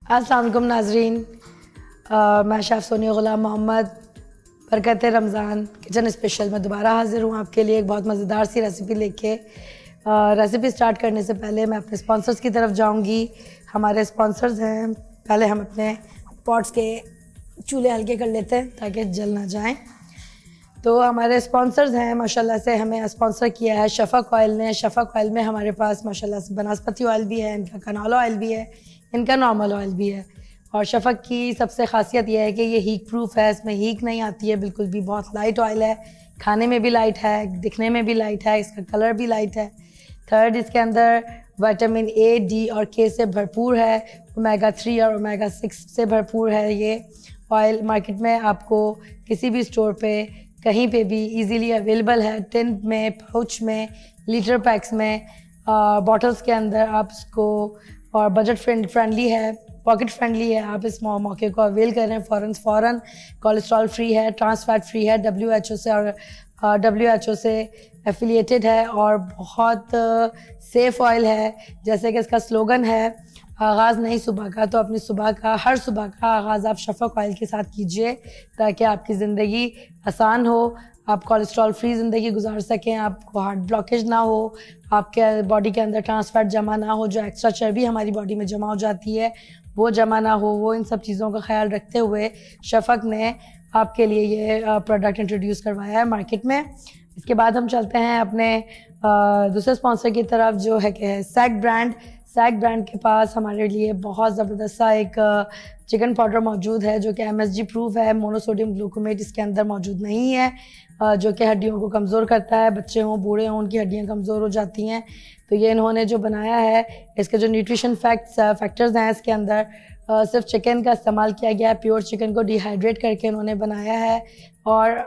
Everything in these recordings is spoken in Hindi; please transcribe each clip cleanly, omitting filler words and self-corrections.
अस्सलाम वालेकुम नाजरीन, मैं शेफ़ सोनिया ग़ुलाम मोहम्मद बरकत रमज़ान किचन स्पेशल में दोबारा हाज़िर हूँ आपके लिए एक बहुत मज़ेदार सी रेसिपी लेके। रेसिपी स्टार्ट करने से पहले मैं अपने स्पॉन्सर्स की तरफ जाऊँगी। हमारे स्पॉन्सर्स हैं, पहले हम अपने पॉट्स के चूल्हे हल्के कर लेते हैं ताकि जल ना जाएँ। तो हमारे स्पॉन्सर्स हैं, माशाल्लाह से हमें स्पॉन्सर किया है शफ़क़ ऑयल ने। शफ़क़ ऑयल में हमारे पास माशाल्लाह से बनास्पति ऑयल भी है, इनका कनोला ऑयल भी है, इनका नॉर्मल ऑयल भी है। और शफ़क़ की सबसे ख़ासियत यह है कि ये हीट प्रूफ है, इसमें हीट नहीं आती है बिल्कुल भी। बहुत लाइट ऑयल है, खाने में भी लाइट है, दिखने में भी लाइट है, इसका कलर भी लाइट है। थर्ड, इसके अंदर विटामिन ए, डी और के से भरपूर है। ओमेगा 3 और ओमेगा 6 से भरपूर है ये ऑयल। मार्केट में आपको किसी भी स्टोर पे कहीं पे भी इजीली अवेलेबल है, टिन में, पाउच में, लीटर पैक्स में, बॉटल्स के अंदर आप इसको, और बजट फ्रेंडली है, पॉकेट फ्रेंडली है। आप इस मौके को अवेल करें फ़ौरन। कोलेस्ट्रॉल फ्री है, ट्रांस फैट फ्री है, WHO से और WHO से एफिलिएटेड है और बहुत सेफ़ ऑयल है। जैसे कि इसका स्लोगन है, आगाज़ नहीं सुबह का तो अपनी सुबह का, हर सुबह का आगाज़ आप शफ़क़ ऑयल के साथ कीजिए ताकि आपकी ज़िंदगी आसान हो, आप कोलेस्ट्रॉल फ्री ज़िंदगी गुजार सकें, आपको हार्ट ब्लॉकेज ना हो, आपके बॉडी के अंदर ट्रांस फैट जमा ना हो, जो एक्स्ट्रा चर्बी हमारी बॉडी में जमा हो जाती है वो जमा ना हो। वो इन सब चीज़ों का ख्याल रखते हुए शफ़क़ ने आपके लिए ये प्रोडक्ट इंट्रोड्यूस करवाया है मार्केट में। इसके बाद हम चलते हैं अपने दूसरे स्पॉन्सर की तरफ, जो है कि सैग ब्रांड। सैग ब्रांड के पास हमारे लिए बहुत ज़बरदस्त सा एक चिकन पाउडर मौजूद है जो कि MSG प्रूफ है। मोनोसोडियम ग्लूकोमेट इसके अंदर मौजूद नहीं है, जो कि हड्डियों को कमज़ोर करता है। बच्चे हों, बूढ़े हों, उनकी हड्डियाँ कमज़ोर हो जाती हैं। तो ये इन्होंने जो बनाया है, इसके जो न्यूट्रिशन फैक्टर्स हैं इसके अंदर, सिर्फ चिकन का इस्तेमाल किया गया है। प्योर चिकन को डिहाइड्रेट करके इन्होंने बनाया है और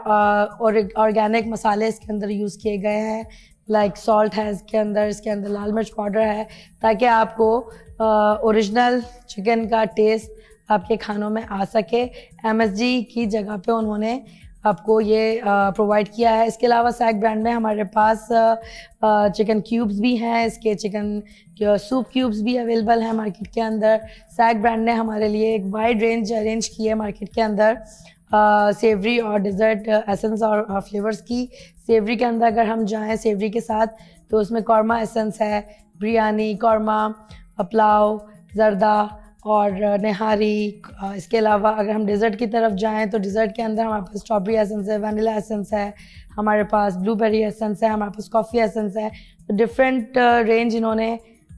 ऑर्गेनिक मसाले इसके अंदर यूज़ किए गए हैं। लाइक सॉल्ट है इसके अंदर लाल मिर्च पाउडर है, ताकि आपको ओरिजिनल चिकन का टेस्ट आपके खानों में आ सके। MSG की जगह पे उन्होंने आपको ये प्रोवाइड किया है। इसके अलावा सैग ब्रांड में हमारे पास चिकन क्यूब्स भी हैं, इसके चिकन सूप क्यूब्स भी अवेलेबल हैं मार्केट के अंदर। सैग ब्रांड ने हमारे लिए एक वाइड रेंज अरेंज की है मार्केट के अंदर सेवरी और डिज़र्ट एसेंस और फ्लेवर्स की। सेवरी के अंदर अगर हम जाएं सेवरी के साथ, तो उसमें कौरमा एसेंस है, बिरयानी, कौरमा, पुलाव, जर्दा और निहारी। इसके अलावा अगर हम डिज़र्ट की तरफ जाएं तो डिज़र्ट के अंदर हमारे पास स्ट्रॉबेरी एसेंस है, वनीला एसेंस है, हमारे पास ब्लूबेरी एसेंस है, हमारे पास कॉफ़ी एसेंस है। तो डिफरेंट रेंज इन्होंने,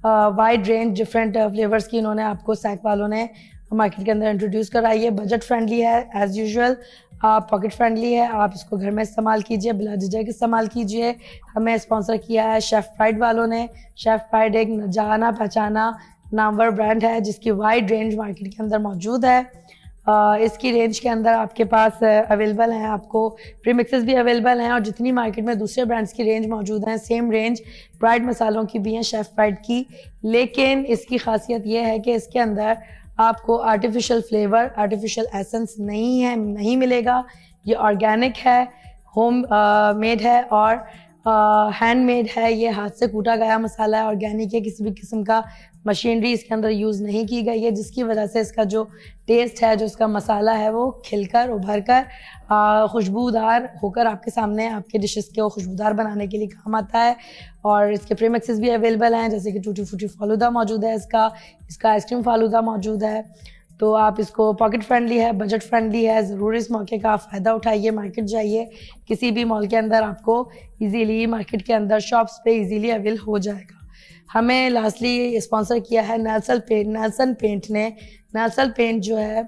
वाइड रेंज डिफरेंट फ्लेवर्स की इन्होंने आपको सैग वालों ने मार्केट के अंदर इंट्रोड्यूस कराई है। बजट फ्रेंडली है एज़ यूजुअल, पॉकेट फ्रेंडली है। आप इसको घर में इस्तेमाल कीजिए, बिला झिझक इस्तेमाल कीजिए। हमें स्पॉन्सर किया है शेफ़ प्राइड वालों ने। शेफ़ प्राइड एक जाना पहचाना नामवर ब्रांड है जिसकी वाइड रेंज मार्केट के अंदर मौजूद है। इसकी रेंज के अंदर आपके पास अवेलेबल हैं, आपको प्रीमिक्सेस भी अवेलेबल हैं, और जितनी मार्केट में दूसरे ब्रांड्स की रेंज मौजूद हैं, सेम रेंज प्राइड मसालों की भी हैं, शेफ़ प्राइड की। लेकिन इसकी खासियत यह है कि इसके अंदर आपको आर्टिफिशियल फ्लेवर, आर्टिफिशियल एसेंस नहीं मिलेगा। ये ऑर्गेनिक है, होम मेड है और हैंडमेड है। ये हाथ से कूटा गया मसाला है, ऑर्गेनिक है, किसी भी किस्म का मशीनरी इसके अंदर यूज़ नहीं की गई है, जिसकी वजह से इसका जो टेस्ट है, जो इसका मसाला है, वो खिलकर उभर कर खुशबूदार होकर आपके सामने आपके डिशेस को खुशबूदार बनाने के लिए काम आता है। और इसके प्रीमिक्सेस भी अवेलेबल हैं, जैसे कि टूटी फ्रूटी फालूदा मौजूद है, इसका आइसक्रीम फालूदा मौजूद है। तो आप इसको, पॉकेट फ्रेंडली है, बजट फ्रेंडली है, ज़रूर इस मौके का फ़ायदा उठाइए। मार्केट जाइए, किसी भी मॉल के अंदर आपको इजीली मार्केट के अंदर शॉप्स पे इजीली अवेल हो जाएगा। हमें लास्टली स्पॉन्सर किया है नेल्सन पेंट ने। नेल्सन पेंट जो है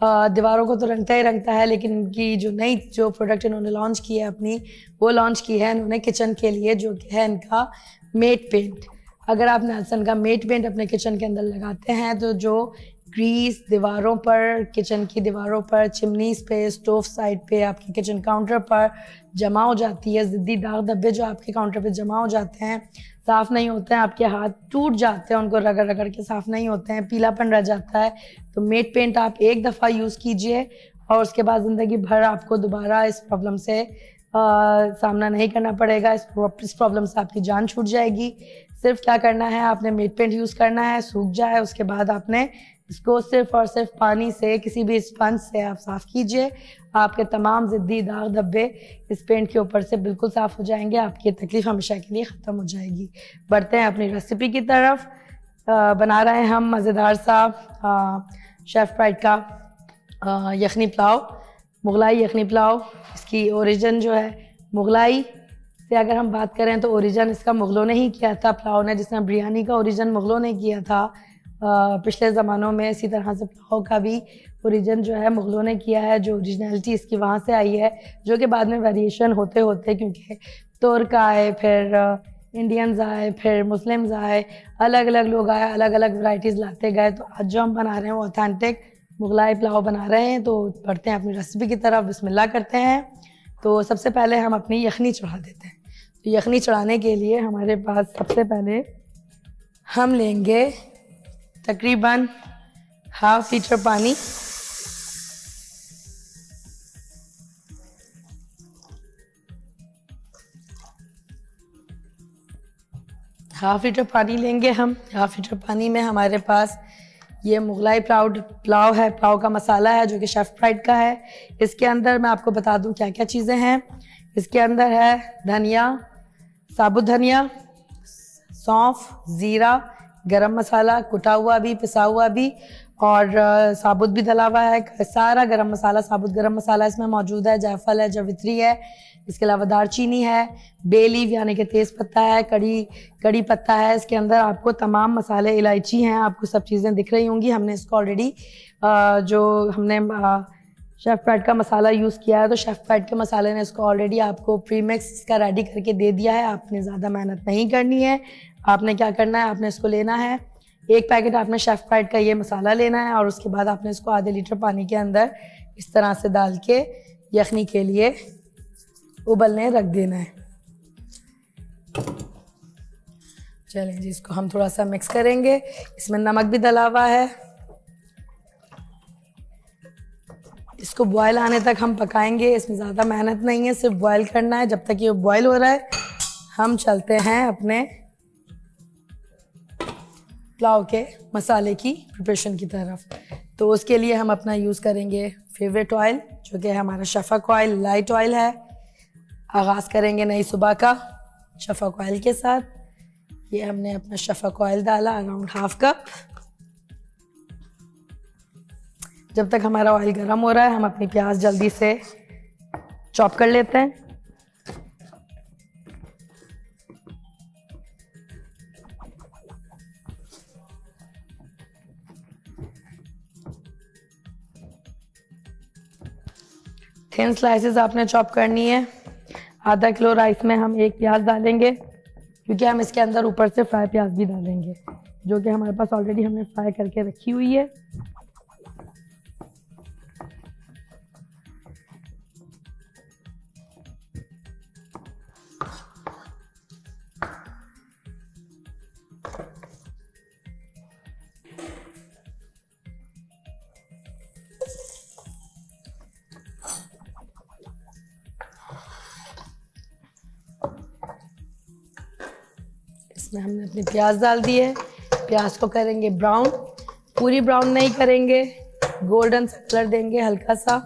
दीवारों को तो रंगता ही रंगता है, लेकिन इनकी जो प्रोडक्ट इन्होंने लॉन्च की है अपनी, वो लॉन्च की है इन्होंने किचन के लिए, जो कि है इनका मेट पेंट। अगर आप नेल्सन का मेट पेंट अपने किचन के अंदर लगाते हैं तो जो ग्रीस दीवारों पर, किचन की दीवारों पर, चिमनीज पे, स्टोव साइड पे, आपके किचन काउंटर पर जमा हो जाती है, ज़िद्दी दाग धब्बे जो आपके काउंटर पे जमा हो जाते हैं, साफ़ नहीं होते हैं, आपके हाथ टूट जाते हैं, उनको रगड़ रगड़ के साफ़ नहीं होते हैं, पीलापन रह जाता है, तो मेट पेंट आप एक दफ़ा यूज़ कीजिए और उसके बाद ज़िंदगी भर आपको दोबारा इस प्रॉब्लम से सामना नहीं करना पड़ेगा। इस प्रॉब्लम से आपकी जान छूट जाएगी। सिर्फ क्या करना है, आपने मेट पेंट यूज़ करना है, सूख जाए उसके बाद आपने इसको सिर्फ और सिर्फ पानी से, किसी भी स्पंज से आप साफ़ कीजिए। आपके तमाम ज़िद्दी दाग धब्बे इस पेंट के ऊपर से बिल्कुल साफ़ हो जाएंगे। आपकी तकलीफ़ हमेशा के लिए ख़त्म हो जाएगी। बढ़ते हैं अपनी रेसिपी की तरफ। बना रहे हैं हम मज़ेदार सा शेफ़ प्राइड का यखनी पुलाव, मुगलाई यखनी पुलाव। इसकी ओरिजिन जो है मुगलाई से अगर हम बात करें तो ओरिजिन इसका मुग़लों ने ही किया था पुलाव ने, जिसने बिरयानी का ओरिजिन मुग़लों ने किया था पिछले ज़मानों में। इसी तरह से पुलाव का भी ओरिजिन जो है मुग़लों ने किया है। जो ओरिजिनलिटी इसकी वहाँ से आई है, जो कि बाद में वेरिएशन होते होते, क्योंकि तुर्क आए, फिर इंडियंस आए, फिर मुस्लिम्स आए, अलग अलग लोग आए, अलग अलग वैरायटीज़ लाते गए। तो आज जो हम बना रहे हैं वो ऑथेंटिक मुगलाई पुलाव बना रहे हैं। तो बढ़ते हैं अपनी रेसिपी की तरफ, बिस्मिल्लाह करते हैं। तो सबसे पहले हम अपनी यखनी चढ़ा देते हैं। तो यखनी चढ़ाने के लिए हमारे पास सबसे पहले हम लेंगे तकरीबन 1/2 लीटर पानी। हाफ लीटर पानी लेंगे हम। 1/2 लीटर पानी में हमारे पास ये मुगलाई पुलाव है, पुलाव का मसाला है जो कि शेफ़ प्राइड का है। इसके अंदर मैं आपको बता दूं क्या क्या चीज़ें हैं। इसके अंदर है धनिया, साबुत धनिया, सौंफ, ज़ीरा, गरम मसाला, कुटा हुआ भी, पिसा हुआ भी, और साबुत भी डला हुआ है। सारा गरम मसाला, साबुत गरम मसाला इसमें मौजूद है। जायफल है, जावित्री है, इसके अलावा दालचीनी है, बे लीफ यानी कि तेज़ पत्ता है, कड़ी पत्ता है। इसके अंदर आपको तमाम मसाले, इलायची हैं, आपको सब चीज़ें दिख रही होंगी। हमने इसको ऑलरेडी जो हमने शेफ़ प्राइड का मसाला यूज़ किया है, तो शेफ़ प्राइड के मसाले ने इसको ऑलरेडी आपको प्रीमिक्स इसका रेडी करके दे दिया है। आपने ज़्यादा मेहनत नहीं करनी है। आपने क्या करना है, आपने इसको लेना है, एक पैकेट आपने शेफ़ प्राइड का ये मसाला लेना है, और उसके बाद आपने इसको आधे लीटर पानी के अंदर इस तरह से डाल के यखनी के लिए उबलने रख देना है। चलें जी, इसको हम थोड़ा सा मिक्स करेंगे। इसमें नमक भी डला हुआ है। इसको बॉयल आने तक हम पकाएंगे। इसमें ज़्यादा मेहनत नहीं है, सिर्फ बॉयल करना है। जब तक ये बॉयल हो रहा है हम चलते हैं अपने पुलाव के मसाले की प्रिपरेशन की तरफ। तो उसके लिए हम अपना यूज़ करेंगे फेवरेट ऑयल, जो कि हमारा शफ़क़ ऑयल, लाइट ऑयल है। आगाज़ करेंगे नई सुबह का शफ़क़ ऑयल के साथ। ये हमने अपना शफ़क़ ऑयल डाला अराउंड 1/2 कप। जब तक हमारा ऑयल गर्म हो रहा है हम अपनी प्याज जल्दी से चॉप कर लेते हैं। थिन स्लाइसेस आपने चॉप करनी है। आधा किलो राइस में हम 1 प्याज डालेंगे, क्योंकि हम इसके अंदर ऊपर से फ्राई प्याज भी डालेंगे, जो कि हमारे पास ऑलरेडी हमने फ्राई करके रखी हुई है। इसमें हमने अपनी प्याज डाल दी है। प्याज को करेंगे ब्राउन, पूरी ब्राउन नहीं करेंगे, गोल्डन सा कलर देंगे हल्का सा।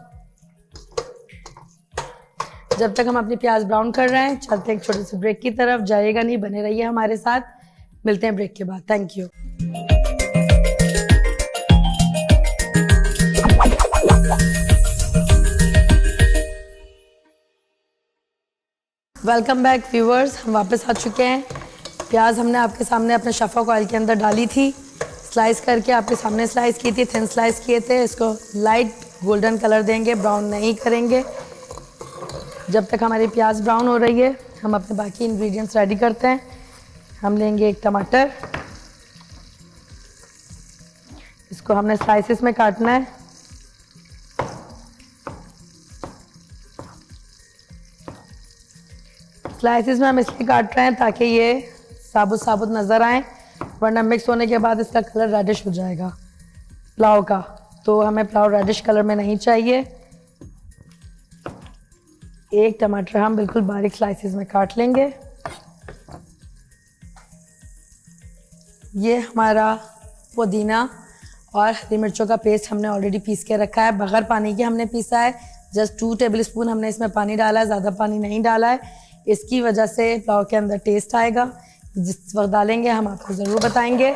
जब तक हम अपनी प्याज ब्राउन कर रहे हैं चलते हैं एक छोटे से ब्रेक की तरफ। जाइएगा नहीं, बने रहिए हमारे साथ। मिलते हैं ब्रेक के बाद। Thank you. Welcome back viewers, हम वापस आ चुके हैं। प्याज हमने आपके सामने अपने शफ़क़ ऑयल के अंदर डाली थी, स्लाइस करके आपके सामने स्लाइस की थी, थिन स्लाइस किए थे। इसको लाइट गोल्डन कलर देंगे, ब्राउन नहीं करेंगे। जब तक हमारी प्याज ब्राउन हो रही है हम अपने बाकी इंग्रेडिएंट्स रेडी करते हैं। हम लेंगे 1 टमाटर, इसको हमने स्लाइसेस में काटना है। स्लाइसेस में हम इसलिए काट रहे हैं ताकि ये साबुत साबुत नज़र आए, वरना मिक्स होने के बाद इसका कलर रेडिश हो जाएगा पुलाव का। तो हमें पुलाव रेडिश कलर में नहीं चाहिए। 1 टमाटर हम बिल्कुल बारीक स्लाइसेस में काट लेंगे। ये हमारा पुदीना और हरी मिर्चों का पेस्ट हमने ऑलरेडी पीस के रखा है, बगैर पानी के हमने पीसा है। जस्ट 2 टेबल स्पून हमने इसमें पानी डाला है, ज़्यादा पानी नहीं डाला है। इसकी वजह से पुलाव के अंदर टेस्ट आएगा। जिस वक्त डालेंगे हम आपको ज़रूर बताएंगे।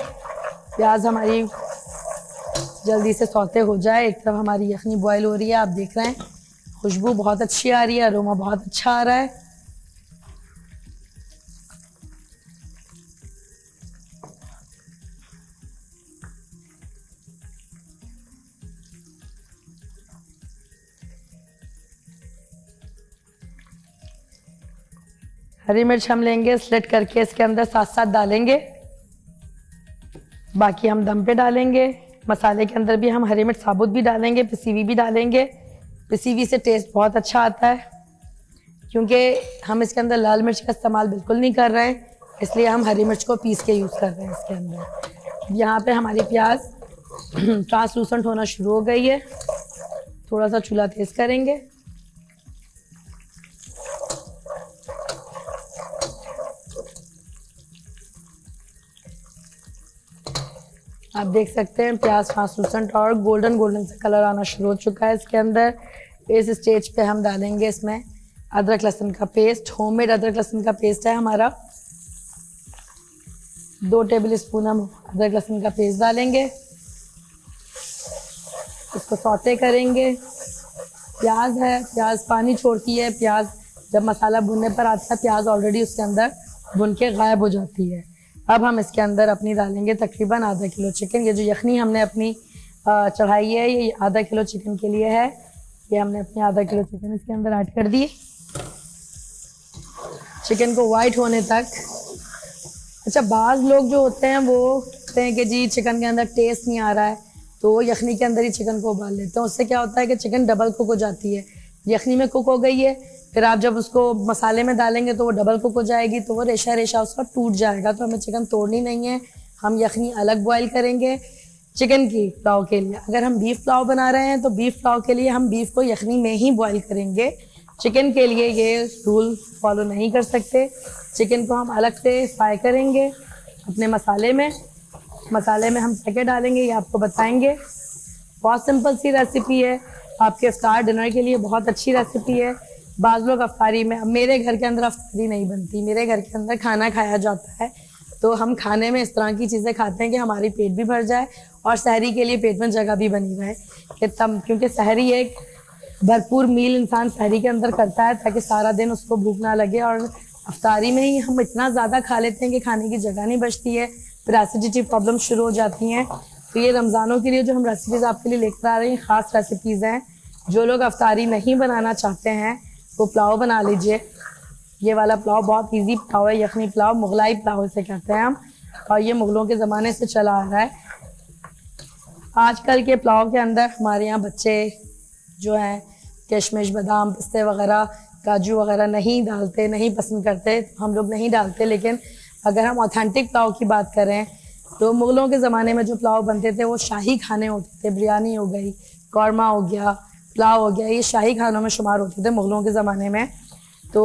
प्याज हमारी जल्दी से सौते हो जाए। एक तरफ हमारी यखनी बॉयल हो रही है, आप देख रहे हैं खुशबू बहुत अच्छी आ रही है, अरोमा बहुत अच्छा आ रहा है। हरी मिर्च हम लेंगे स्लिट करके, इसके अंदर साथ साथ डालेंगे, बाकी हम दम पे डालेंगे। मसाले के अंदर भी हम हरी मिर्च साबुत भी डालेंगे, पिसी हुई भी डालेंगे। पिसी हुई से टेस्ट बहुत अच्छा आता है, क्योंकि हम इसके अंदर लाल मिर्च का इस्तेमाल बिल्कुल नहीं कर रहे हैं, इसलिए हम हरी मिर्च को पीस के यूज़ कर रहे हैं इसके अंदर। यहाँ पे हमारी प्याज ट्रांसलूसेंट होना शुरू हो गई है। थोड़ा सा चूल्हा तेज़ करेंगे। आप देख सकते हैं प्याज ट्रांसलूसेंट और गोल्डन गोल्डन से कलर आना शुरू हो चुका है इसके अंदर। इस स्टेज पे हम डालेंगे इसमें अदरक लहसुन का पेस्ट। होममेड अदरक लहसुन का पेस्ट है हमारा। 2 टेबल स्पून हम अदरक लहसुन का पेस्ट डालेंगे, इसको सौते करेंगे। प्याज है, प्याज पानी छोड़ती है। प्याज जब मसाला भुनने पर आता है, प्याज ऑलरेडी उसके अंदर भुन के गायब हो जाती है। अब हम इसके अंदर अपनी डालेंगे तकरीबन आधा किलो चिकन। ये जो यखनी हमने अपनी चढ़ाई है, ये आधा किलो चिकन के लिए है। ये हमने अपनी आधा किलो चिकन इसके अंदर ऐड कर दी। चिकन को वाइट होने तक। अच्छा, बाज़ लोग जो होते हैं वो कहते हैं कि जी चिकन के अंदर टेस्ट नहीं आ रहा है, तो यखनी के अंदर ही चिकन को उबाल लेते हैं। उससे क्या होता है कि चिकन डबल कुक हो जाती है। यखनी में कुक हो गई है, फिर आप जब उसको मसाले में डालेंगे तो वो डबल कुक हो जाएगी, तो वो रेशा रेशा उसका टूट जाएगा। तो हमें चिकन तोड़नी नहीं है, हम यखनी अलग बॉईल करेंगे चिकन की पुलाव के लिए। अगर हम बीफ पुलाव बना रहे हैं तो बीफ पुलाव के लिए हम बीफ को यखनी में ही बॉईल करेंगे। चिकन के लिए ये रूल फॉलो नहीं कर सकते। चिकन को हम अलग से फ्राई करेंगे अपने मसाले में। मसाले में हम क्या डालेंगे ये आपको बताएंगे। बहुत सिंपल सी रेसिपी है, आपके इफ्तार डिनर के लिए बहुत अच्छी रेसिपी है। बाज़ लोग अफ्तारी में, मेरे घर के अंदर अफ्तारी नहीं बनती, मेरे घर के अंदर खाना खाया जाता है, तो हम खाने में इस तरह की चीज़ें खाते हैं कि हमारी पेट भी भर जाए और सहरी के लिए पेट में जगह भी बनी रहे कि तब, क्योंकि सहरी एक भरपूर मील इंसान सहरी के अंदर करता है ताकि सारा दिन उसको भूख ना लगे। और अफ्तारी में ही हम इतना ज़्यादा खा लेते हैं कि खाने की जगह नहीं बचती है, फिर एसिडिटी प्रॉब्लम शुरू हो जाती हैं। तो ये रमज़ानों के लिए जो हम रेसिपीज़ आपके लिए लेकर आ रहे हैं, ख़ास रेसिपीज़ हैं। जो लोग अफ्तारी नहीं बनाना चाहते हैं वो पुलाव बना लीजिए। ये वाला पुलाव बहुत इजी पुलाव है, यखनी पुलाव, मुगलाई पुलाव इसे कहते हैं हम, और ये मुग़लों के ज़माने से चला आ रहा है। आजकल के पुलाव के अंदर हमारे यहाँ बच्चे जो हैं किशमिश, बादाम, पिस्ते वगैरह, काजू वगैरह नहीं डालते, नहीं पसंद करते, हम लोग नहीं डालते। लेकिन अगर हम ऑथेंटिक पुलाव की बात करें तो मुग़लों के ज़माने में जो पुलाव बनते थे वो शाही खाने होते थे। बिरयानी हो गई, कौरमा हो गया, पुलाव हो गया, ये शाही खानों में शुमार होते थे मुग़लों के ज़माने में। तो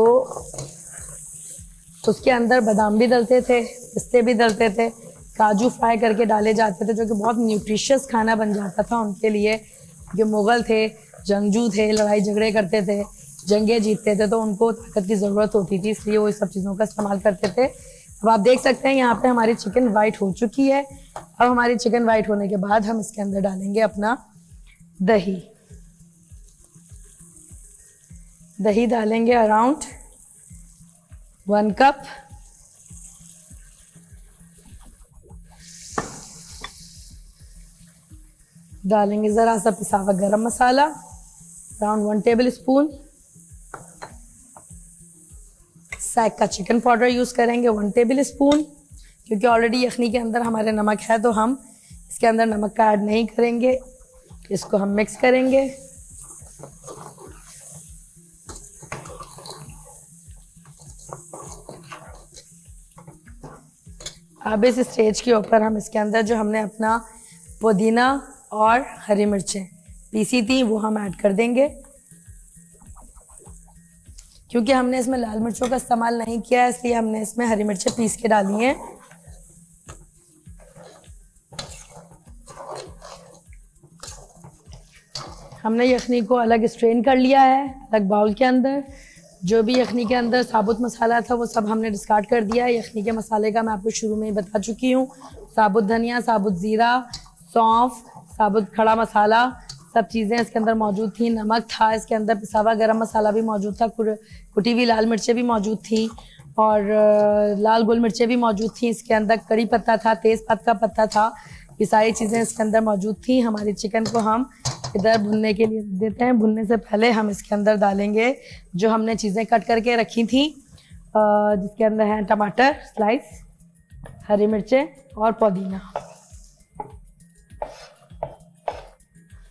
उसके अंदर बादाम भी डलते थे, पिस्ते भी डलते थे, काजू फ्राई करके डाले जाते थे, जो कि बहुत न्यूट्रिशियस खाना बन जाता था उनके लिए। जो मुग़ल थे, जंगजू थे, लड़ाई झगड़े करते थे, जंगें जीतते थे, तो उनको ताकत की ज़रूरत होती थी, इसलिए वो इस सब चीज़ों का इस्तेमाल करते थे। अब आप देख सकते हैं यहाँ पे हमारी चिकन वाइट हो चुकी है। अब हमारी चिकन वाइट होने के बाद हम इसके अंदर डालेंगे अपना दही। दही डालेंगे अराउंड 1 कप। डालेंगे ज़रा सा पिसा हुआ गरम मसाला अराउंड 1 टेबल स्पून। सैग का चिकन पाउडर यूज़ करेंगे 1 टेबल स्पून, क्योंकि ऑलरेडी यखनी के अंदर हमारे नमक है, तो हम इसके अंदर नमक का ऐड नहीं करेंगे। इसको हम मिक्स करेंगे। अब इस स्टेज के ऊपर हम इसके अंदर जो हमने अपना पुदीना और हरी मिर्चें पीसी थी वो हम ऐड कर देंगे। क्योंकि हमने इसमें लाल मिर्चों का इस्तेमाल नहीं किया है, इसलिए हमने इसमें हरी मिर्चें पीस के डाली हैं। हमने यखनी को अलग स्ट्रेन कर लिया है अलग बाउल के अंदर। जो भी यखनी के अंदर साबुत मसाला था वो सब हमने डिस्कार्ड कर दिया है। यखनी के मसाले का मैं आपको शुरू में ही बता चुकी हूँ। साबुत धनिया, साबुत ज़ीरा, सौंफ, साबुत खड़ा मसाला, सब चीज़ें इसके अंदर मौजूद थी। नमक था इसके अंदर, पिसा हुआ गरम मसाला भी मौजूद था, कुटी हुई लाल मिर्चें भी मौजूद थी और लाल गोल मिर्चें भी मौजूद थी। इसके अंदर कड़ी पत्ता था, तेज़पात का पत्ता था, ये सारी चीज़ें इसके अंदर मौजूद थी। हमारी चिकन को हम इधर भुनने के लिए देते हैं। भुनने से पहले हम इसके अंदर डालेंगे जो हमने चीज़ें कट करके रखी थी, जिसके अंदर हैं टमाटर स्लाइस, हरी मिर्चें और पुदीना।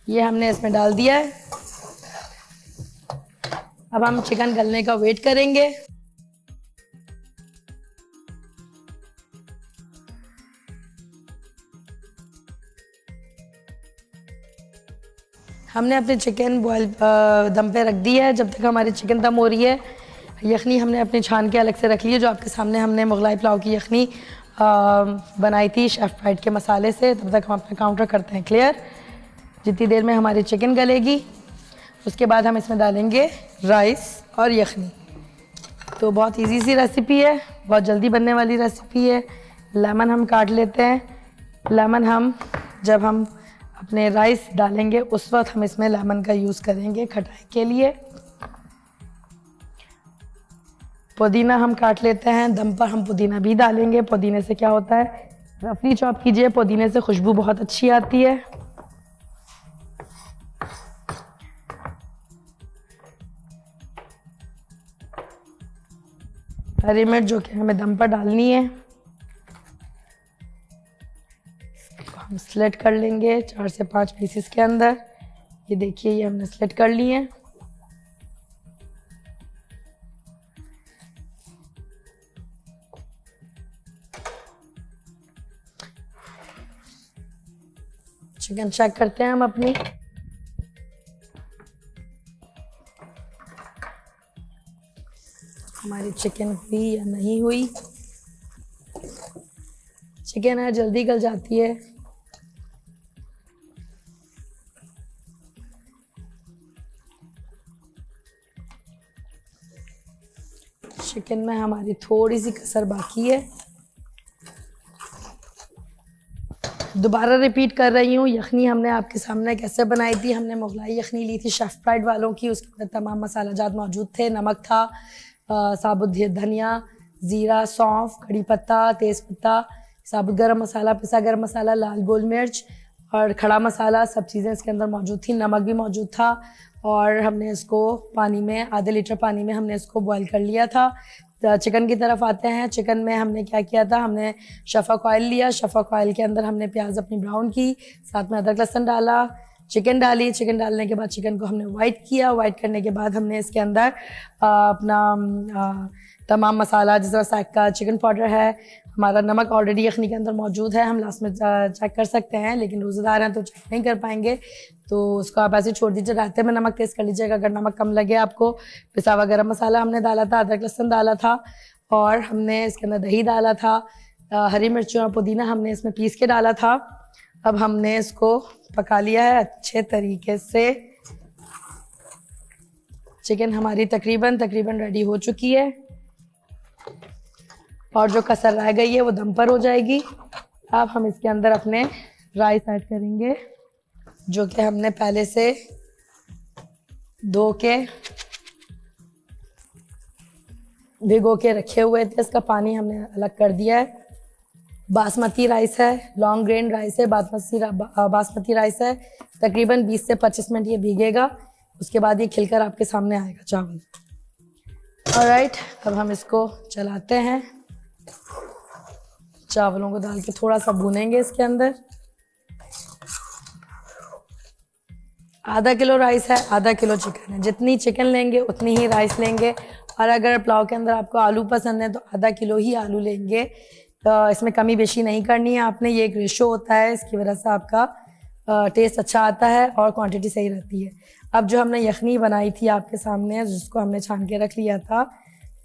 ये हमने इसमें डाल दिया है। अब हम चिकन गलने का वेट करेंगे। हमने अपनी चिकन बॉयल दम पे रख दी है। जब तक हमारी चिकन दम हो रही है, यखनी हमने अपनी छान के अलग से रख ली है। जो आपके सामने हमने मुगलाई पुलाव की यखनी बनाई थी शेफ फ्राइड के मसाले से। तब तक हम अपना काउंटर करते हैं क्लियर। जितनी देर में हमारी चिकन गलेगी उसके बाद हम इसमें डालेंगे राइस और यखनी। तो बहुत इजी सी रेसिपी है, बहुत जल्दी बनने वाली रेसिपी है। लेमन हम काट लेते हैं। लेमन हम जब हम अपने राइस डालेंगे उस वक्त हम इसमें लेमन का यूज़ करेंगे खटाई के लिए। पुदीना हम काट लेते हैं। दम पर हम पुदीना भी डालेंगे। पुदीने से क्या होता है, रफली चॉप कीजिए, पुदीने से खुशबू बहुत अच्छी आती है। हरी मिर्च जो कि हमें दम पर डालनी है, हम स्लिट कर लेंगे 4 से 5 पीसेस के अंदर। ये देखिए, ये हमने स्लिट कर ली है। चिकन चेक करते हैं हम अपनी। हमारी चिकन हुई या नहीं हुई। चिकन है जल्दी गल जाती है। चिकन में हमारी थोड़ी सी कसर बाकी है। दोबारा रिपीट कर रही हूँ, यखनी हमने आपके सामने कैसे बनाई थी। हमने मुगलाई यखनी ली थी शेफ फ्राइड वालों की। उसके अंदर तमाम मसाला जात मौजूद थे। नमक था, साबुत धनिया, ज़ीरा, सौंफ, कड़ी पत्ता, तेज़पत्ता, साबुत गरम मसाला, पिसा गरम मसाला, लाल गोल मिर्च और खड़ा मसाला, सब चीज़ें इसके अंदर मौजूद थी। नमक भी मौजूद था और हमने इसको पानी में, आधे लीटर पानी में हमने इसको बॉईल कर लिया था। चिकन की तरफ आते हैं। चिकन में हमने क्या किया था, हमने शफ़क़ ऑयल लिया। शफ़क़ ऑयल के अंदर हमने प्याज अपनी ब्राउन की, साथ में अदरक लहसुन डाला, चिकन डाली। चिकन डालने के बाद चिकन को हमने वाइट किया। वाइट करने के बाद हमने इसके अंदर अपना तमाम मसाला, जिस तरह साइका चिकन पाउडर है, हमारा नमक ऑलरेडी यखनी के अंदर मौजूद है। हम लास्ट में चेक कर सकते हैं, लेकिन रोज़ेदार हैं तो चेक नहीं कर पाएंगे, तो उसको आप ऐसे छोड़ दीजिए। रास्ते में नमक टेस्ट कर लीजिएगा अगर नमक कम लगे आपको। पिसा हुआ गरम मसाला हमने डाला था, अदरक लहसुन डाला था और हमने इसके अंदर दही डाला था। हरी मिर्ची और पुदीना हमने इसमें पीस के डाला था। अब हमने इसको पका लिया है अच्छे तरीके से। चिकन हमारी तकरीबन रेडी हो चुकी है और जो कसर रह गई है वो दम पर हो जाएगी। अब हम इसके अंदर अपने राइस ऐड करेंगे, जो कि हमने पहले से धो के भिगो के रखे हुए थे। इसका पानी हमने अलग कर दिया है। बासमती राइस है, लॉन्ग ग्रेन राइस है, बासमती राइस है। तकरीबन 20 से 25 मिनट ये भीगेगा, उसके बाद ये खिलकर आपके सामने आएगा चावल। ऑलराइट, अब हम इसको चलाते हैं। चावलों को डाल के थोड़ा सा भूनेंगे इसके अंदर। आधा किलो राइस है, आधा किलो चिकन है। जितनी चिकन लेंगे उतनी ही राइस लेंगे। और अगर पुलाव के अंदर आपको आलू पसंद है तो आधा किलो ही आलू लेंगे। तो इसमें कमी बेशी नहीं करनी है आपने। ये एक रेशो होता है, इसकी वजह से आपका टेस्ट अच्छा आता है और क्वांटिटी सही रहती है। अब जो हमने यखनी बनाई थी आपके सामने, जिसको हमने छान के रख लिया था,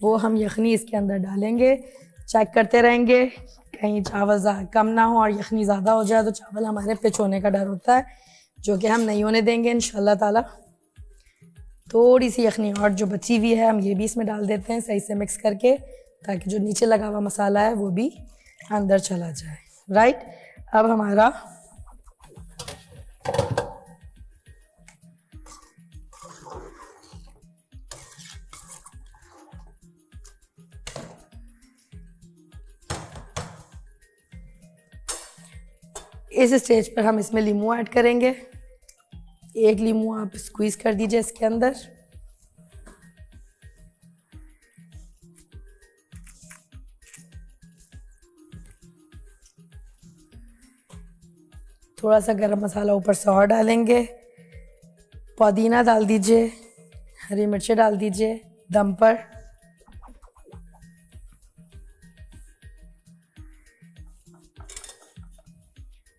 वो हम यखनी इसके अंदर डालेंगे। चेक करते रहेंगे कहीं चावल कम ना हो और यखनी ज़्यादा हो जाए तो चावल हमारे पिच होने का डर होता है। जो कि हम नहीं होने देंगे इंशाल्लाह ताला। थोड़ी सी यखनी और जो बची हुई है हम ये भी इसमें डाल देते हैं सही से मिक्स करके, ताकि जो नीचे लगा हुआ मसाला है वो भी अंदर चला जाए। राइट, अब हमारा इस स्टेज पर हम इसमें लीमू ऐड करेंगे। एक लीमू आप स्क्वीज कर दीजिए इसके अंदर। थोड़ा सा गरम मसाला ऊपर से और डालेंगे। पुदीना डाल दीजिए, हरी मिर्चें डाल दीजिए दम पर।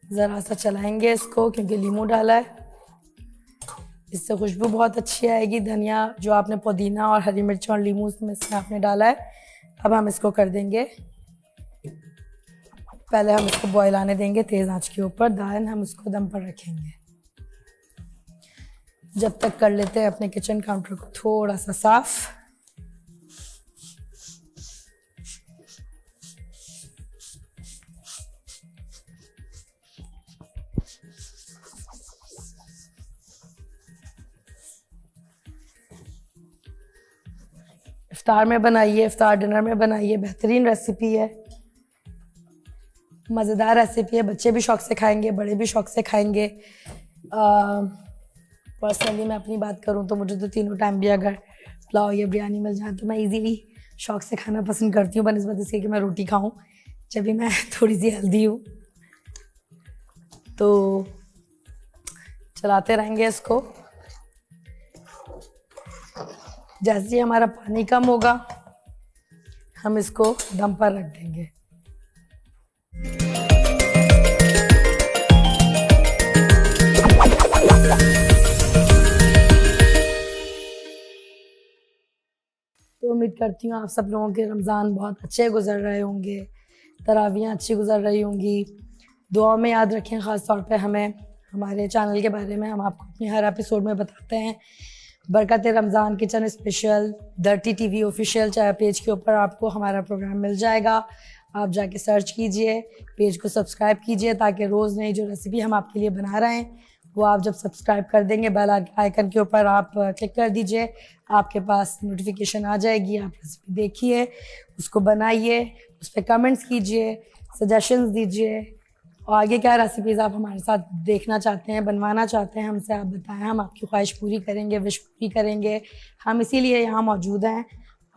ज़रा सा चलाएंगे इसको क्योंकि लीमू डाला है, इससे खुशबू बहुत अच्छी आएगी। धनिया जो आपने पुदीना और हरी मिर्च और लीमू में से आपने डाला है, अब हम इसको कर देंगे। पहले हम इसको बॉयल आने देंगे तेज़ आंच के ऊपर, दाल हम इसको दम पर रखेंगे। जब तक कर लेते हैं अपने किचन काउंटर को थोड़ा सा साफ। इफ्तार में बनाइए, इफ्तार डिनर में बनाइए, बेहतरीन रेसिपी है, मज़ेदार रेसिपी है। बच्चे भी शौक़ से खाएंगे, बड़े भी शौक़ से खाएंगे। पर्सनली मैं अपनी बात करूं तो मुझे तो तीनों टाइम भी अगर पुलाव या बिरयानी मिल जाए तो मैं इजीली शौक़ से खाना पसंद करती हूँ, बनिस्बत इसके कि मैं रोटी खाऊं। जब भी मैं थोड़ी सी हेल्दी हूँ तो चलाते रहेंगे इसको। जैसे ही हमारा पानी कम होगा हम इसको दम पर रख देंगे। तो उम्मीद करती हूँ आप सब लोगों के रमज़ान बहुत अच्छे गुजर रहे होंगे, तरावियाँ अच्छी गुजर रही होंगी। दुआ में याद रखें, ख़ास तौर पे हमें हमारे चैनल के बारे में हम आपको अपने हर एपिसोड में बताते हैं। बरकत Ramzan kitchen special dirty TV official चाय पेज के ऊपर आपको हमारा प्रोग्राम मिल जाएगा। आप जाके सर्च कीजिए, पेज को सब्सक्राइब कीजिए ताकि रोज़ नई जो रेसिपी हम आपके लिए बना रहे हैं वो आप जब सब्सक्राइब कर देंगे बेल आइकन के ऊपर आप क्लिक कर दीजिए, आपके पास नोटिफिकेशन आ जाएगी। आप रेसिपी देखिए, उसको बनाइए, उस पर कमेंट्स कीजिए, सजेशंस दीजिए और आगे क्या रेसिपीज़ आप हमारे साथ देखना चाहते हैं, बनवाना चाहते हैं हमसे आप बताएं। हम आपकी ख्वाहिश पूरी करेंगे, विश पूरी करेंगे। हम इसीलिए यहाँ मौजूद हैं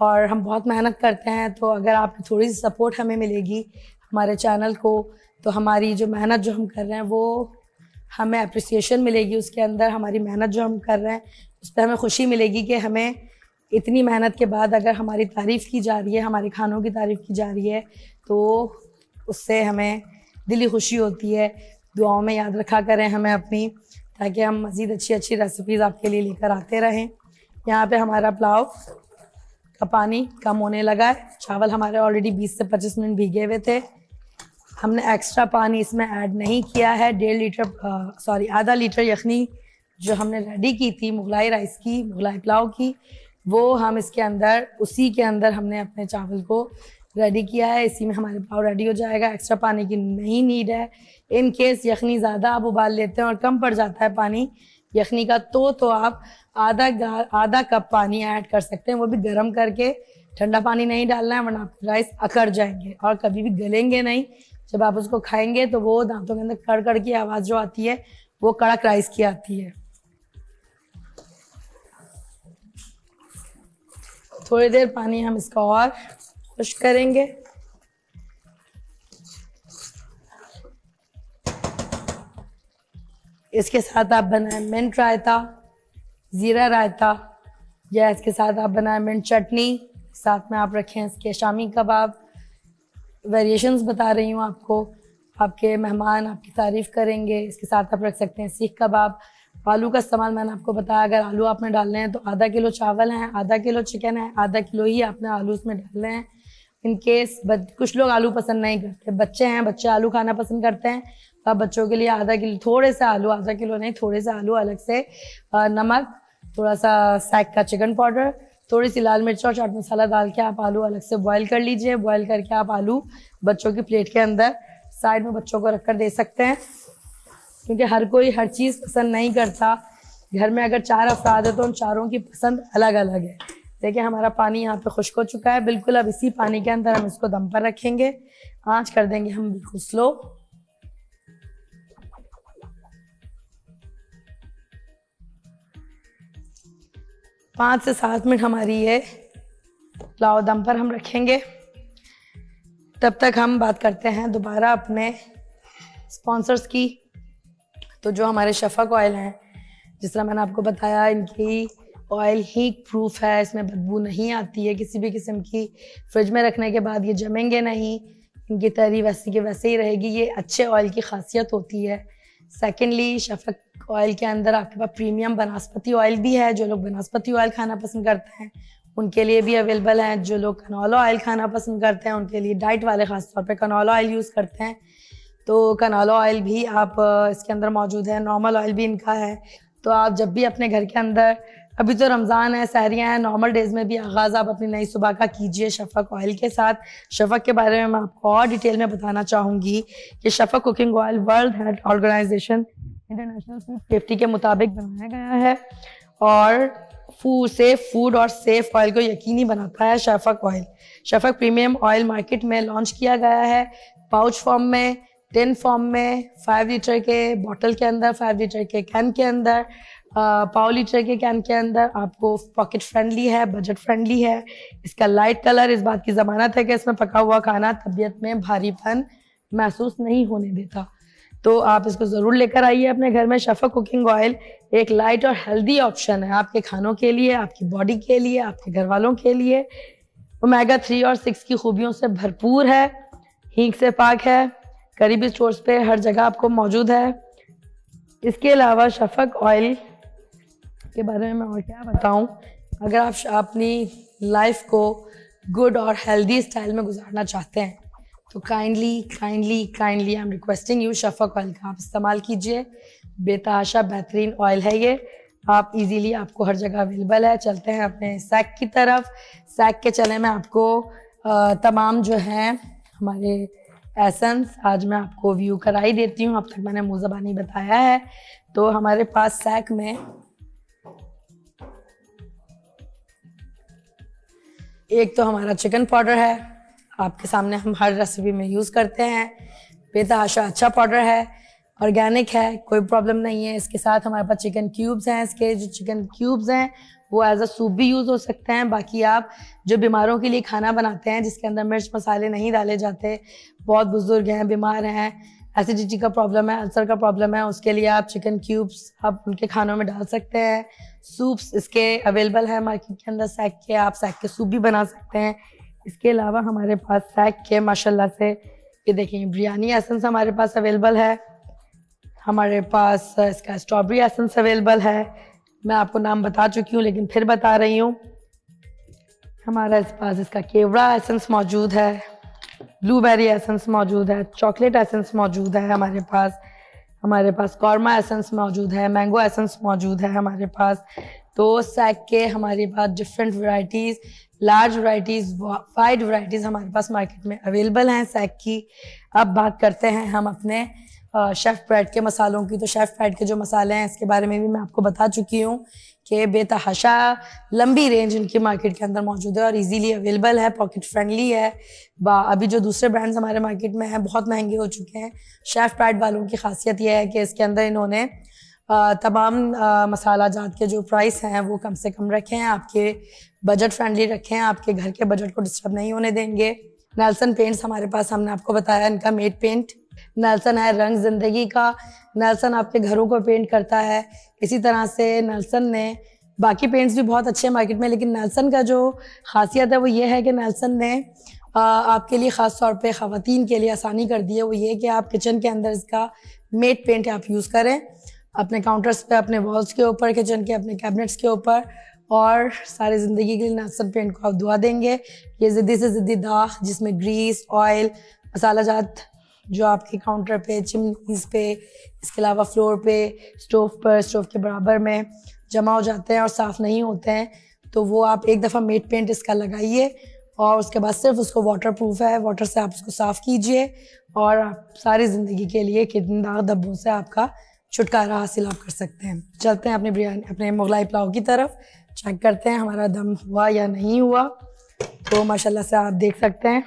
और हम बहुत मेहनत करते हैं। तो अगर आपकी थोड़ी सी सपोर्ट हमें मिलेगी हमारे चैनल को, तो हमारी जो मेहनत जो हम कर रहे हैं वो हमें अप्रिसिएशन मिलेगी। उसके अंदर हमारी मेहनत जो हम कर रहे हैं उस पर हमें खुशी मिलेगी कि हमें इतनी मेहनत के बाद अगर हमारी तारीफ़ की जा रही है, हमारे खानों की तारीफ़ की जा रही है, तो उससे हमें दिली खुशी होती है। दुआओं में याद रखा करें हमें अपनी, ताकि हम मज़ीद अच्छी अच्छी रेसिपीज़ आपके लिए लेकर आते रहें। यहाँ पे हमारा पुलाव का पानी कम होने लगा है। चावल हमारे ऑलरेडी 20 से 25 मिनट भीगे हुए थे। हमने एक्स्ट्रा पानी इसमें ऐड नहीं किया है। आधा लीटर यखनी जो हमने रेडी की थी मुगलाई राइस की, मुगलाई पुलाव की, वो हम इसके अंदर उसी के अंदर हमने अपने चावल को रेडी किया है। इसी में हमारे पुलाव रेडी हो जाएगा। एक्स्ट्रा पानी की नहीं नीड है। इन केस यखनी ज़्यादा आप उबाल लेते हैं और कम पड़ जाता है पानी यखनी का, तो आप आधा कप पानी ऐड कर सकते हैं, वो भी गर्म करके। ठंडा पानी नहीं डालना है वरना आपके राइस अकड़ जाएंगे और कभी भी गलेंगे नहीं। जब आप उसको खाएंगे तो वो दांतों के अंदर कड़ की आवाज़ जो आती है वो कड़क राइस की आती है। थोड़ी देर पानी हम इसका और खुश्क करेंगे। इसके साथ आप बनाएं मिंट रायता, ज़ीरा रायता, या इसके साथ आप बनाएं मिंट चटनी, साथ में आप रखें इसके शामी कबाब। वेरिएशंस बता रही हूँ आपको, आपके मेहमान आपकी तारीफ़ करेंगे। इसके साथ आप रख सकते हैं सीख कबाब। आलू का इस्तेमाल मैंने आपको बताया, अगर आलू आपने डालने हैं तो आधा किलो चावल हैं, आधा किलो चिकन है, आधा किलो ही आपने आलू इसमें डालने हैं। इन केस कुछ लोग आलू पसंद नहीं करते, बच्चे हैं, बच्चे आलू खाना पसंद करते हैं, तो आप बच्चों के लिए आधा किलो, थोड़े से आलू, आधा किलो नहीं, थोड़े से आलू अलग से, नमक, थोड़ा सा सैक का चिकन पाउडर, थोड़ी सी लाल मिर्च और चाट मसाला डाल के आप आलू अलग से बॉईल कर लीजिए। बॉईल करके आप आलू बच्चों की प्लेट के अंदर साइड में बच्चों को रखकर दे सकते हैं, क्योंकि हर कोई हर चीज़ पसंद नहीं करता। घर में अगर 4 अफराद है तो उन चारों की पसंद अलग अलग है। देखिए हमारा पानी यहाँ पे खुश्क हो चुका है बिल्कुल। अब इसी पानी के अंदर हम इसको दम पर रखेंगे, आंच कर देंगे हम बिल्कुल स्लो। पाँच से 7 मिनट हमारी ये पुलाव दम पर हम रखेंगे। तब तक हम बात करते हैं दोबारा अपने स्पॉन्सर्स की। तो जो हमारे शफक ऑयल हैं, जिस तरह मैंने आपको बताया, इनकी ऑयल हीट प्रूफ है, इसमें बदबू नहीं आती है किसी भी किस्म की। फ्रिज में रखने के बाद ये जमेंगे नहीं, इनकी तरी वैसी के वैसे ही रहेगी। ये अच्छे ऑयल की खासियत होती है। सेकेंडली, शफक ऑयल के अंदर आपके पास प्रीमियम बनास्पति ऑयल भी है। जो लोग बनास्पति ऑयल खाना पसंद करते हैं उनके लिए भी अवेलेबल है। जो लोग कनोला ऑयल खाना पसंद करते हैं उनके लिए, डाइट वाले ख़ास तौर पे कनोला ऑयल यूज़ करते हैं, तो कनोला ऑयल भी आप इसके अंदर मौजूद है। नॉर्मल ऑयल भी इनका है। तो आप जब भी अपने घर के अंदर, अभी तो रमज़ान है, सहरियाँ हैं, नॉर्मल डेज़ में भी आगाज़ आप अपनी नई सुबह का कीजिए शफक ऑयल के साथ। शफक के बारे में मैं आपको और डिटेल में बताना चाहूँगी कि Shafaq cooking oil World Health Organization International Food Safety के मुताबिक बनाया गया है और सेफ फूड और सेफ ऑयल को यकीनी बनाता है। Shafaq oil, Shafaq premium oil market में लॉन्च किया गया है, पाउच फॉर्म में, टिन फॉर्म में, 5 लीटर के बॉटल के अंदर, 5 लीटर के कैन के अंदर, पाव लीटर के कैन के अंदर। आपको पॉकेट फ्रेंडली है, बजट फ्रेंडली है। इसका लाइट कलर इस बात की ज़मानत है कि इसमें पका हुआ खाना तबीयत में भारीपन महसूस नहीं होने देता। तो आप इसको ज़रूर लेकर आइए अपने घर में। शफक कुकिंग ऑयल एक लाइट और हेल्दी ऑप्शन है आपके खानों के लिए, आपकी बॉडी के लिए, आपके घर वालों के लिए। ओमेगा 3 और 6 की खूबियों से भरपूर है, हींग से पाक है, करीबी स्टोर्स पे हर जगह आपको मौजूद है। इसके अलावा शफक ऑयल के बारे में मैं और क्या बताऊं। अगर आप अपनी लाइफ को गुड और हेल्दी स्टाइल में गुजारना चाहते हैं तो kindly I am requesting you, Shafaq oil का आप इस्तेमाल कीजिए। बेतहाशा बेहतरीन ऑयल है ये, आप इजीली आपको हर जगह अवेलेबल है। चलते हैं अपने सैक की तरफ। सैक के चले में आपको तमाम जो हैं हमारे एसेंस आज मैं आपको व्यू कराई देती हूँ। अब तक मैंने मुँह ज़बानी बताया है। तो हमारे पास सैक में एक तो हमारा चिकन पाउडर है, आपके सामने हम हर रेसिपी में यूज़ करते हैं। बेतहाशा अच्छा पाउडर है, ऑर्गेनिक है, कोई प्रॉब्लम नहीं है। इसके साथ हमारे पास चिकन क्यूब्स हैं। इसके जो चिकन क्यूब्स हैं वो एज अ सूप भी यूज़ हो सकते हैं। बाकी आप जो बीमारों के लिए खाना बनाते हैं जिसके अंदर मिर्च मसाले नहीं डाले जाते, बहुत बुजुर्ग हैं, बीमार हैं, एसिडिटी का प्रॉब्लम है, अल्सर का प्रॉब्लम है, उसके लिए आप चिकन क्यूब्स आप उनके खानों में डाल सकते हैं। सूप्स इसके अवेलेबल है मार्केट के अंदर, सैक के, आप सैक के सूप भी बना सकते हैं। इसके अलावा हमारे पास सैक के माशाल्लाह से ये देखेंगे बिरयानी एसेंस हमारे पास अवेलेबल है। हमारे पास इसका स्ट्रॉबेरी एसेंस अवेलेबल है। मैं आपको नाम बता चुकी हूँ लेकिन फिर बता रही हूँ। हमारे पास इसका केवड़ा एसेंस मौजूद है, ब्लूबेरी एसेंस मौजूद है, चॉकलेट एसेंस मौजूद है हमारे पास कॉर्मा एसेंस मौजूद है, मैंगो एसेंस मौजूद है हमारे पास। तो सैक के हमारे पास different varieties, large varieties, wide varieties हमारे पास मार्केट में अवेलेबल हैं सैक की। अब बात करते हैं हम अपने शेफ़ ब्राइड के मसालों की। तो शेफ़ ब्राइड के जो मसाले हैं इसके बारे में भी मैं आपको बता चुकी हूँ कि बेतहाशा लंबी रेंज इनकी मार्केट के अंदर मौजूद है और इजीली अवेलेबल है, पॉकेट फ्रेंडली है। अभी जो दूसरे ब्रांड्स हमारे मार्केट में हैं बहुत महंगे हो चुके हैं। शेफ़ ब्राइड वालों की खासियत यह है कि इसके अंदर इन्होंने तमाम मसाला जात के जो प्राइस हैं वो कम से कम रखे हैं, आपके बजट फ्रेंडली रखे हैं, आपके घर के बजट को डिस्टर्ब नहीं होने देंगे। नेल्सन पेंट्स हमारे पास, हमने आपको बताया इनका मेड पेंट नेल्सन है, रंग जिंदगी का। नेल्सन आपके घरों को पेंट करता है। इसी तरह से नेल्सन ने बाकी पेंट्स भी बहुत अच्छे हैं मार्केट में, लेकिन नेल्सन का जो खासियत है वो ये है कि नेल्सन ने आपके लिए ख़ास तौर पे ख़वातीन के लिए आसानी कर दी है। वो ये कि आप किचन के अंदर इसका मेड पेंट आप यूज़ करें अपने काउंटर्स पे, अपने वॉल्स के ऊपर, किचन के अपने कैबिनेट्स के ऊपर, और सारी ज़िंदगी के लिए नासन पेंट को आप दुआ देंगे। ये ज़िद्दी से ज़िद्दी दाग जिसमें ग्रीस, ऑयल, मसाला जात जो आपके काउंटर पे, चिमनीज़ पे, इसके अलावा फ्लोर पे, स्टोव के बराबर में जमा हो जाते हैं और साफ़ नहीं होते हैं, तो वो आप एक दफ़ा मेट पेंट इसका लगाइए और उसके बाद सिर्फ उसको वाटर प्रूफ है, वाटर से आप उसको साफ़ कीजिए और आप सारी ज़िंदगी के लिए किन दाग धब्बों से आपका छुटकारा हासिल आप कर सकते हैं। चलते हैं अपने मुगलाई पुलाव की तरफ, चेक करते हैं हमारा दम हुआ या नहीं हुआ। तो माशाल्लाह से आप देख सकते हैं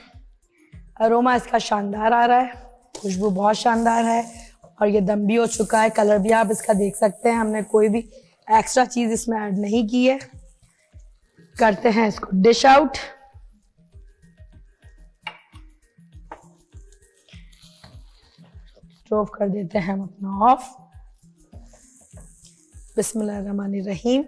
अरोमा इसका शानदार आ रहा है, खुशबू बहुत शानदार है और ये दम भी हो चुका है। कलर भी आप इसका देख सकते हैं, हमने कोई भी एक्स्ट्रा चीज़ इसमें ऐड नहीं की है। करते हैं इसको डिश आउट। स्टोव कर देते हैं हम अपना ऑफ। बिस्मिल्लाहिर्रहमानिर्रहीम।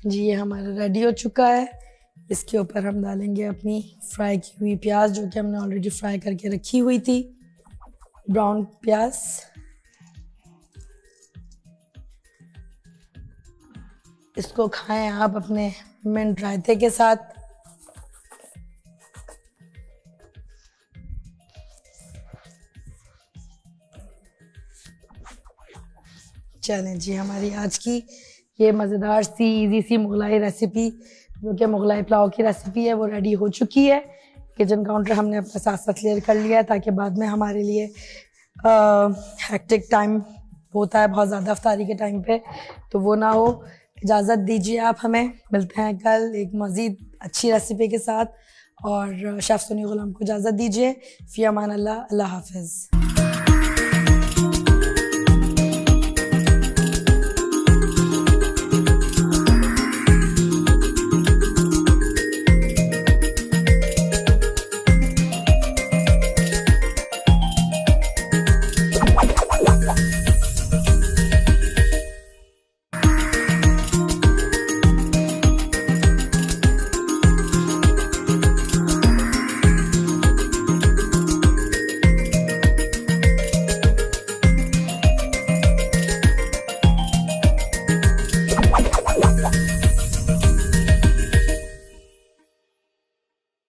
जी ये हमारा रेडी हो चुका है। इसके ऊपर हम डालेंगे अपनी फ्राई की हुई प्याज जो कि हमने ऑलरेडी फ्राई करके रखी हुई थी, ब्राउन प्याज। इसको खाएं आप अपने मिंट रायते के साथ। चलें जी, हमारी आज की ये मज़ेदार सी इजी सी मुगलाई रेसिपी जो कि मुगलाई पुलाव की रेसिपी है वो रेडी हो चुकी है। किचन काउंटर हमने अपना साथ साथ क्लियर कर लिया है ताकि बाद में हमारे लिए हेक्टिक टाइम होता है बहुत ज़्यादा अफ्तारी के टाइम पे, तो वो ना हो। इजाज़त दीजिए आप हमें, मिलते हैं कल एक मज़ीद अच्छी रेसिपी के साथ। और शेफ़ सोनी गुलाम को इजाज़त दीजिए। फ़ी अमान अल्लाह, अल्लाह हाफ़िज़।